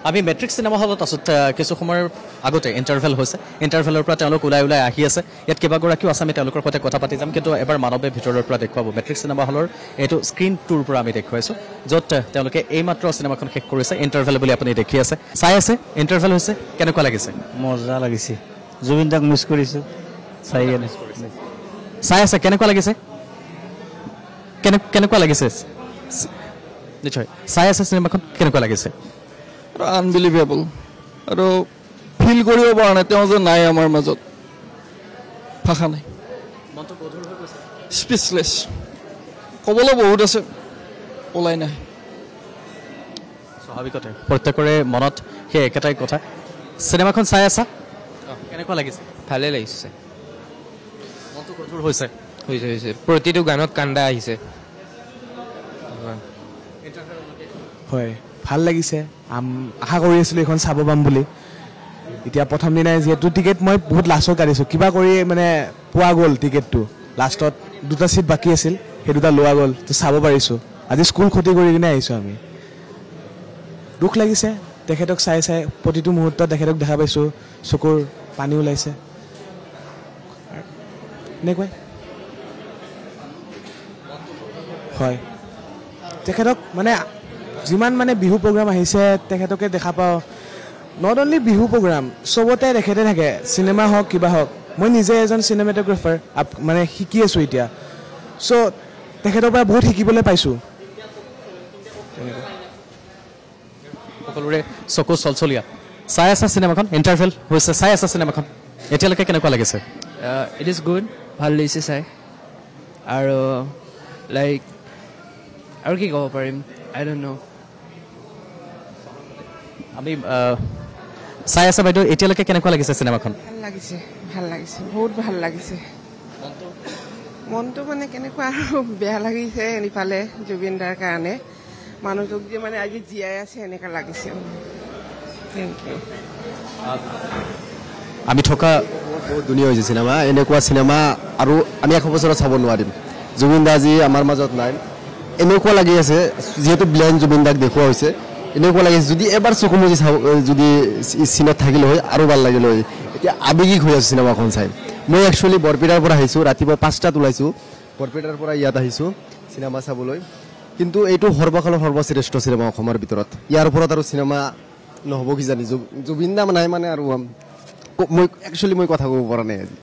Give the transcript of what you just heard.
আমি matric cinema হলত আছোঁ কিছু সময়ৰ আগতে ইণ্টাৰভেল হৈছে ইণ্টাৰভেলৰ পৰা তেওঁলোক ওলাই আহি আছে ইয়াত কেইবাগৰাকীও আছে আমি তেওঁলোকৰ সৈতে কথা পাতি যাম কিন্তু এবাৰ মানৱে ভিতৰৰ পৰা দেখুৱাব মেট্ৰিক চিনেমা হলৰ এইটো স্ক্ৰীন টুৰ পৰা আমি দেখুৱাইছোঁ য'ত তেওঁলোকে এইমাত্ৰ চিনেমাখন শেষ কৰিছে ইণ্টাৰভেল বুলি আপুনি দেখি আছে চাই আছে ইণ্টাৰভেল হৈছে কেনেকুৱা লাগিছে মজা লাগিছে জুবিন দাক মিছ কৰিছোঁ চাই আছে কেনেকুৱা লাগিছে কেনেকুৱা লাগিছে নিশ্চয় চাই আছে চিনেমাখন কেনেকুৱা লাগিছে আনবিলিভেবল আৰু ফিল কৰিব পৰা নাই তেওঁ যে নাই আমাৰ মাজত ভাষা নাই স্পীচলেছ ক'বলৈ বহুত আছে ওলাই নাই স্বাভাৱিকতে প্ৰত্যেকৰে মনত সেই একেটাই কথা চিনেমাখন চাই আছা কেনেকুৱা লাগিছে ভালে লাগিছে মনটো গধুৰ হৈছে প্ৰতিটো গানত কান্দা আহিছে হয় ভাল লাগিছে আশা কৰি আছিলোঁ এইখন চাব পাম বুলি এতিয়া প্ৰথম দিনাই যিহেতু টিকেট মই বহুত লাষ্টত কাটিছোঁ কিবা কৰি মানে পোৱা গ'ল টিকেটটো লাষ্টত দুটা ছিট বাকী আছিল সেই দুটা লোৱা গ'ল তো চাব পাৰিছোঁ আজি স্কুল ক্ষতি কৰি কিনে আহিছোঁ আমি দুখ লাগিছে তেখেতক চাই প্ৰতিটো মুহূৰ্তত তেখেতক দেখা পাইছোঁ চকুৰ পানী ওলাইছে এনেকুৱাই হয় তেখেতক মানে যিমান মানে বিহু প্ৰগ্ৰাম আহিছে তেখেতকে দেখা পাওঁ নট অনলি বিহু প্ৰগ্ৰাম চবতে তেখেতে থাকে চিনেমা হওক কিবা হওক মই নিজে এজন চিনেমেটোগ্ৰাফাৰ মানে শিকি আছোঁ এতিয়া চ' তেখেতৰ পৰা বহুত শিকিবলৈ পাইছোঁ সকলোৰে চকু চলচলীয়া চাই আছা চিনেমাখন ইণ্টাৰভেল হৈছে চাই আছা চিনেমাখন এতিয়ালৈকে কেনেকুৱা লাগিছে ইট ইজ গুড ভাল লাগিছে চাই আৰু লাইক আৰু কি ক'ব পাৰিম আই ডোণ্ট ন' আমি চাই আছা বাইদেউ এতিয়ালৈকে কেনেকুৱা লাগিছে চিনেমাখন ভাল লাগিছে বহুত ভাল লাগিছে মনটো মানে কেনেকুৱা আৰু বেয়া লাগিছে ইফালে জুবিন দাৰ কাৰণে মানুহটোক যে মানে আজি জীয়াই আছে এনেকুৱা লাগিছে থেংক ইউ আমি থকা বহুত ধুনীয়া হৈছে চিনেমা এনেকুৱা চিনেমা আৰু আমি 100 বছৰত চাব নোৱাৰিম জুবিন দা আজি আমাৰ মাজত নাই এনেকুৱা লাগি আছে যিহেতু ব্লেন জুবিন দাক দেখুওৱা হৈছে এনেকুৱা লাগিছে যদি এবাৰ চকু মুজি যদি চিনত থাকিলে হয় আৰু ভাল লাগিলে হয় এতিয়া আবেগিক হৈ আছে চিনেমাখন চাই মই একচুৱেলি বৰপেটাৰ পৰা আহিছোঁ ৰাতিপুৱা 5টাত ওলাইছোঁ বৰপেটাৰ পৰা ইয়াত আহিছোঁ চিনেমা চাবলৈ কিন্তু এইটো সৰ্বকালৰ সৰ্বশ্ৰেষ্ঠ চিনেমা অসমৰ ভিতৰত ইয়াৰ ওপৰত আৰু চিনেমা নহ'ব কিজানি জুবিন দা নাই মানে আৰু মই একচুৱেলি কথা ক'ব পৰা নাই আজি